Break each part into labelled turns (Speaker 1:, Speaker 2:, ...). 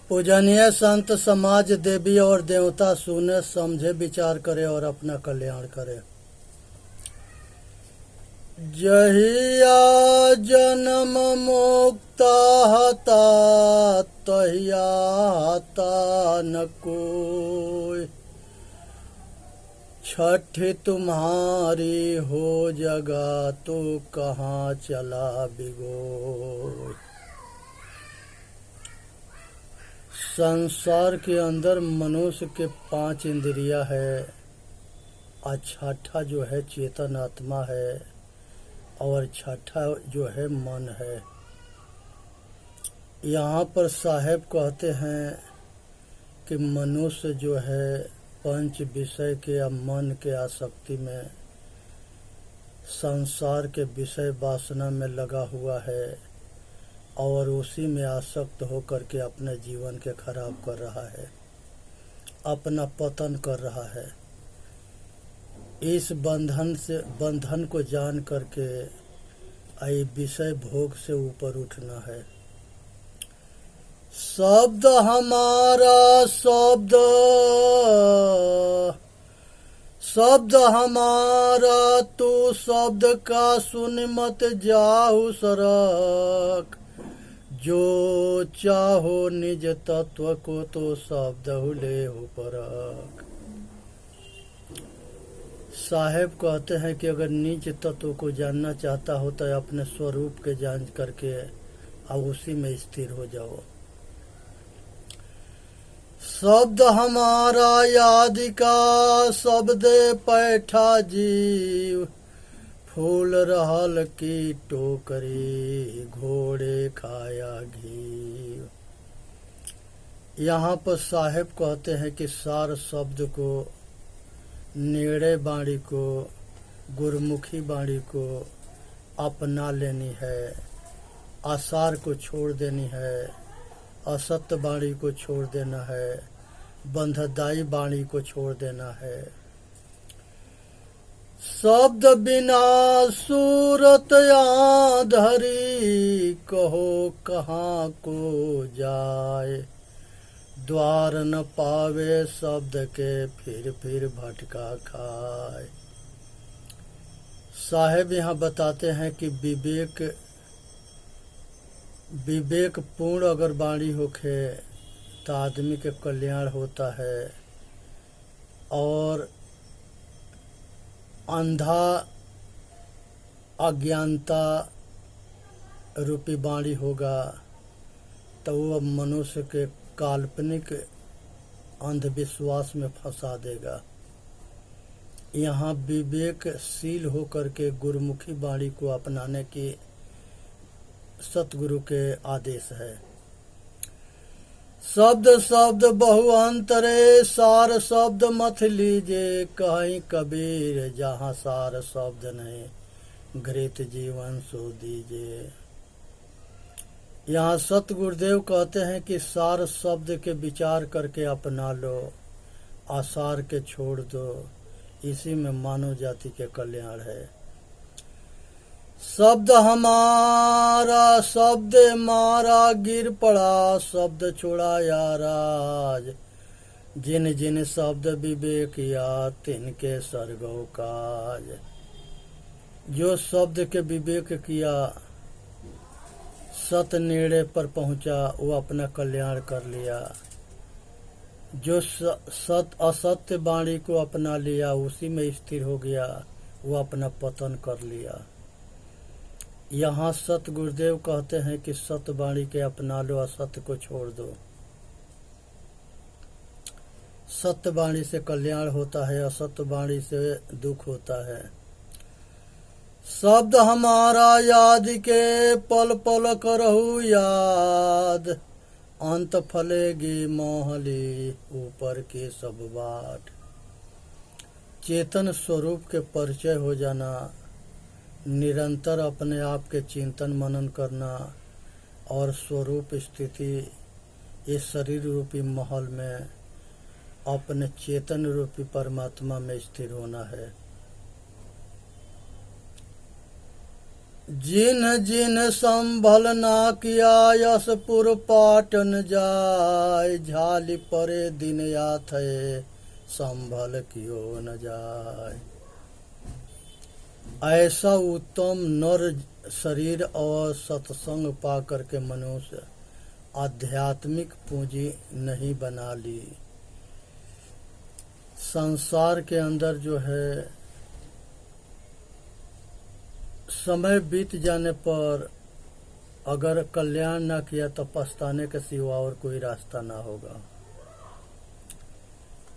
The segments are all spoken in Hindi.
Speaker 1: पूजनीय संत समाज देवी और देवता सुने समझे विचार करे और अपना कल्याण करे। जहिया जन्म मुक्ता हता तहिया हता न कोई, छठ तुम्हारी हो जगा तो कहाँ चला बिगोय। संसार के अंदर मनुष्य के 5 इंद्रियां है और छठा जो है चेतन आत्मा है और छठा जो है मन है। यहाँ पर साहेब कहते हैं कि मनुष्य जो है 5 विषय के या मन के आसक्ति में संसार के विषय वासना में लगा हुआ है और उसी में आसक्त होकर के अपने जीवन के खराब कर रहा है, अपना पतन कर रहा है। इस बंधन को जान करके आई विषय भोग से ऊपर उठना है। शब्द हमारा शब्द हमारा तू शब्द का सुन मत जाहु सरक, जो चाहो निज तत्व को तो शब्द ले हो परख। साहेब कहते हैं कि अगर निज तत्व को जानना चाहता हो तो अपने स्वरूप के जांच करके अब उसी में स्थिर हो जाओ। शब्द हमारा यादि का शब्द पैठा जीव, फूल रहल की टोकरी घोड़े खाया घी। यहाँ पर साहेब कहते हैं कि सार शब्द को, नेड़े बाणी को, गुरमुखी बाणी को अपना लेनी है, आसार को छोड़ देनी है, असत्य बाणी को छोड़ देना है, बंधदाई बाणी को छोड़ देना है। शब्द बिना सूरत आंधरी, कहो कहाँ को जाए, द्वार न पावे शब्द के फिर भटका खाए। साहेब यहाँ बताते हैं कि विवेक पूर्ण अगर वाणी होखे तो आदमी के कल्याण होता है, और अंधा अज्ञानता रूपी वाणी होगा तो वो मनुष्य के काल्पनिक अंधविश्वास में फंसा देगा। यहाँ विवेकशील होकर के गुरुमुखी वाणी को अपनाने की सतगुरु के आदेश है। शब्द शब्द बहु अंतरे, सार शब्द मत लीजे, कहीं कबीर जहाँ सार शब्द नहीं, घृत जीवन सो दीजे। यहाँ सतगुरुदेव कहते हैं कि सार शब्द के विचार करके अपना लो, आसार के छोड़ दो, इसी में मानव जाति के कल्याण है। शब्द हमारा शब्द मारा गिर पड़ा, शब्द छुड़ाया राज, जिन जिन शब्द विवेक या तिनके सरगो काज। जो शब्द के विवेक किया, सत नेड़े पर पहुंचा, वो अपना कल्याण कर लिया। जो असत्य वाणी को अपना लिया, उसी में स्थिर हो गया, वो अपना पतन कर लिया। यहाँ सत गुरुदेव कहते हैं कि सत्य वाणी के अपना लो, असत्य को छोड़ दो। सत्य वाणी से कल्याण होता है, असत्य वाणी से दुख होता है। शब्द हमारा याद के पल पल करहु याद, अंत फलेगी मोहली ऊपर के सब बाट। चेतन स्वरूप के परिचय हो जाना, निरंतर अपने आप के चिंतन मनन करना और स्वरूप स्थिति इस शरीर रूपी महल में अपने चेतन रूपी परमात्मा में स्थिर होना है। जिन जिन संभल ना किया यशपुर पाटन जाय, झाली परे दिन याथ संभल कियो न जाय। ऐसा उत्तम नर शरीर और सत्संग पा करके मनुष्य आध्यात्मिक पूंजी नहीं बना ली। संसार के अंदर जो है समय बीत जाने पर अगर कल्याण ना किया तो पछताने के सिवा और कोई रास्ता ना होगा।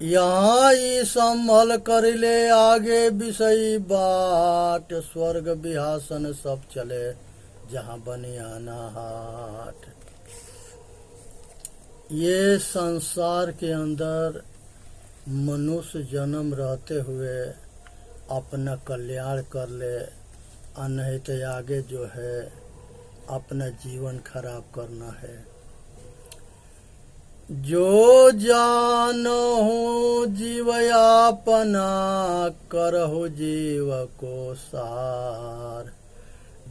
Speaker 1: यहाँ ही संभल कर ले आगे विषयी बाट, स्वर्ग बिहासन सब चले जहाँ बनियाना हाट। ये संसार के अंदर मनुष्य जन्म रहते हुए अपना कल्याण कर ले, और नहीं तो आगे जो है अपना जीवन खराब करना है। जो जानहु जीव अपना, करहु जीव को सार।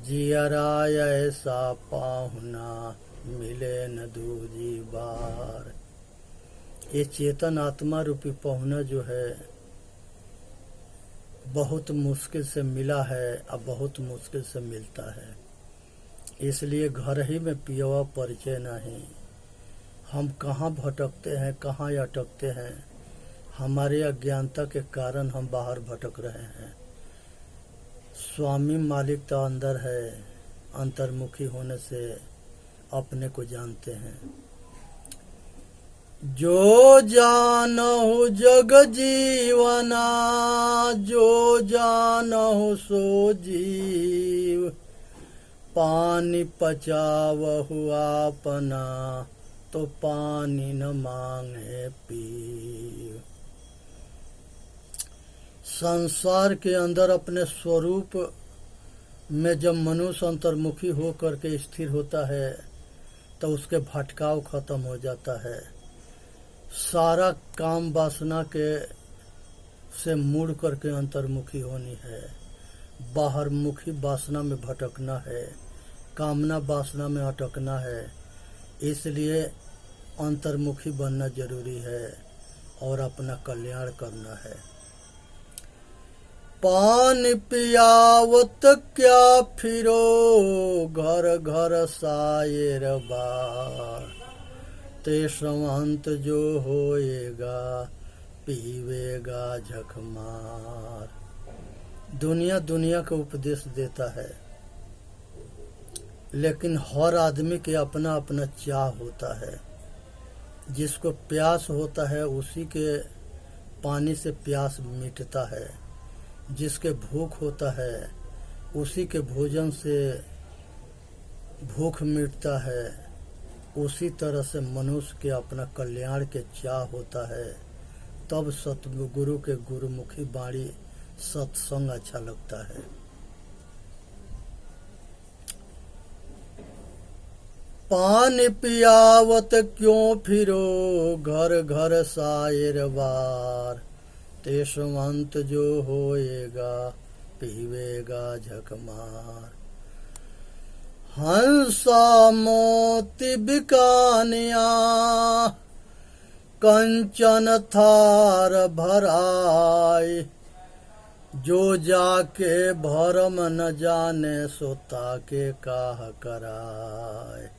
Speaker 1: जियरा ऐसा पाहुना, मिले न दूजी बार। ये चेतन आत्मा रूपी पाहुना जो है बहुत मुश्किल से मिला है, अब बहुत मुश्किल से मिलता है। इसलिए घर ही में पियवा परिचय नहीं। हम कहाँ भटकते हैं, कहाँ अटकते हैं, हमारे अज्ञानता के कारण हम बाहर भटक रहे हैं। स्वामी मालिक तो अंदर है, अंतर्मुखी होने से अपने को जानते हैं। जो जानहु जग जीवना, जो जानहु सो जीव। पानी पचावहु आपना, तो पानी न मांगे पीव। संसार के अंदर अपने स्वरूप में जब मनुष्य अंतर्मुखी हो करके स्थिर होता है तो उसके भटकाव खत्म हो जाता है। सारा काम वासना के से मुड़ करके अंतर्मुखी होनी है। बाहर मुखी वासना में भटकना है, कामना वासना में अटकना है। इसलिए अंतर्मुखी बनना जरूरी है और अपना कल्याण करना है। पानी पियावत क्या फिरो, घर घर सायर बार। ते संवंत जो होएगा, पीवेगा झक मार। दुनिया दुनिया का उपदेश देता है, लेकिन हर आदमी के अपना अपना चाह होता है। जिसको प्यास होता है उसी के पानी से प्यास मिटता है। जिसके भूख होता है उसी के भोजन से भूख मिटता है। उसी तरह से मनुष्य के अपना कल्याण के चाह होता है, तब सतगुरु के गुरुमुखी वाणी सत्संग अच्छा लगता है। पानी पियावत क्यों फिरो, घर घर सायर बार। तेषवंत जो होएगा, पीवेगा झक मार। हंसा मोती बिकानिया, कंचन थार भराई। जो जाके भरम न जाने, सोता के काह कराए।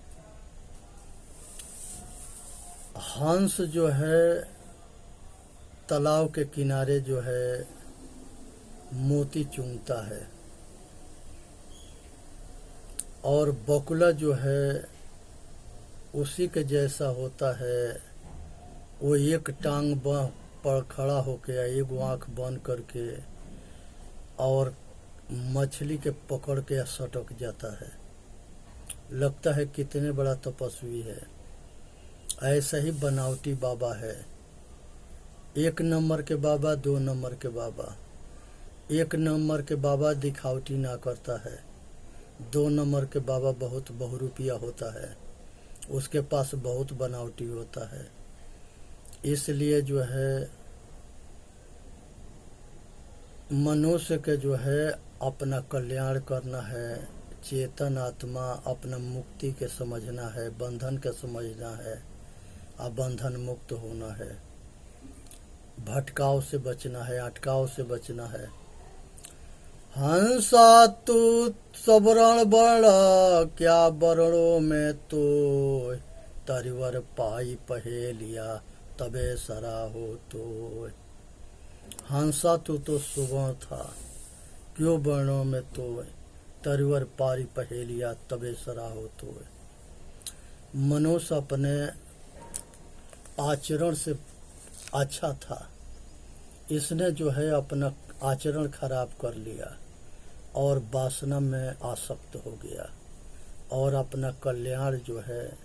Speaker 1: हंस जो है तालाब के किनारे जो है मोती चुनता है, और बकुला जो है उसी के जैसा होता है। वो एक टांग पर खड़ा होके, एक आँख बंद करके और मछली के पकड़ के सटक जाता है। लगता है कितने बड़ा तपस्वी है। ऐसा ही बनावटी बाबा है। 1 नंबर के बाबा, 2 नंबर के बाबा। 1 नंबर के बाबा दिखावटी ना करता है। 2 नंबर के बाबा बहुत बहुरूपिया होता है, उसके पास बहुत बनावटी होता है। इसलिए जो है मनुष्य के जो है अपना कल्याण करना है, चेतन आत्मा अपना मुक्ति के समझना है, बंधन के समझना है, और बंधन मुक्त होना है, भटकाव से बचना है, अटकाव से बचना है। हंसा तू सबरण बड़ क्या वर्णों में तो तरिवर पाई पहेलिया तबे सरा हो तो। हंसा तू तो सुवर्ण था, क्यों वर्णों में तो तरिवर पारी पहेलिया तबे सरा हो तो। मनुष्य अपने आचरण से अच्छा था, इसने जो है अपना आचरण खराब कर लिया और वासना में आसक्त हो गया और अपना कल्याण जो है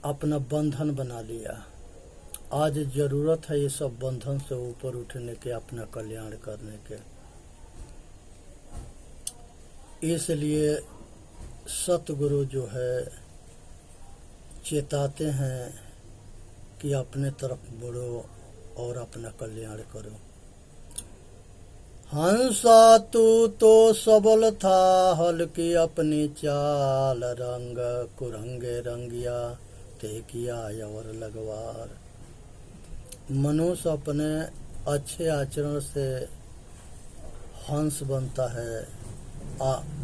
Speaker 1: अपना बंधन बना लिया। आज जरूरत है ये सब बंधन से ऊपर उठने के, अपना कल्याण करने के। इसलिए सतगुरु जो है चेताते हैं कि अपने तरफ बढ़ो और अपना कल्याण करो। हंसा तू तो सबल था, हल्की अपनी चाल, रंग कुरंगे रंगिया ते किया और लगवार। मनुष्य अपने अच्छे आचरण से हंस बनता है,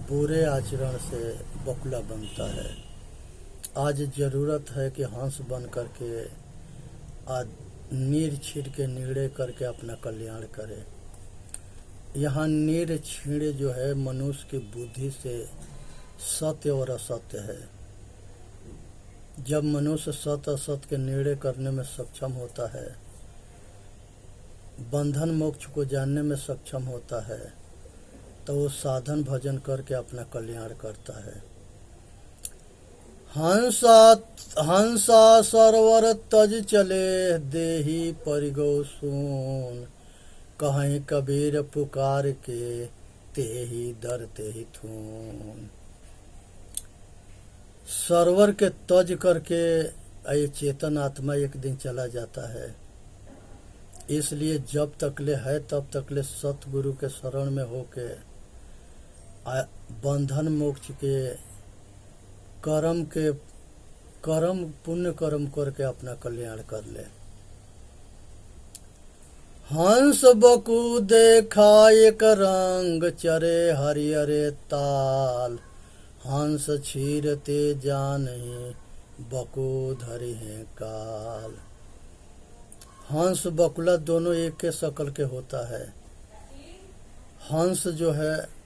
Speaker 1: बुरे आचरण से बकुला बनता है। आज जरूरत है कि हंस बन करके नीर छीड़ के नीड़े करके अपना कल्याण करे। यहाँ नीर छीड़े जो है मनुष्य की बुद्धि से सत्य और असत्य है। जब मनुष्य सत्य असत्य के नीड़े करने में सक्षम होता है, बंधन मोक्ष को जानने में सक्षम होता है, तो वो साधन भजन करके अपना कल्याण करता है। हंसा सरवर तज चले, देही परिगो सून, कहीं कबीर पुकार के तेही दर तेही थून। सरवर के तज करके ये चेतन आत्मा एक दिन चला जाता है। इसलिए जब तकले है तब तकले सतगुरु के शरण में होके बंधन मोक्ष के कर्म पुण्य कर्म करके अपना कल्याण कर ले। हंस बकु देखा एक रंग, चरे हरिहरे ताल, हंस छीरते जानहि बकु धरि हैं काल। हंस बकुला दोनों एक के शकल के होता है। हंस जो है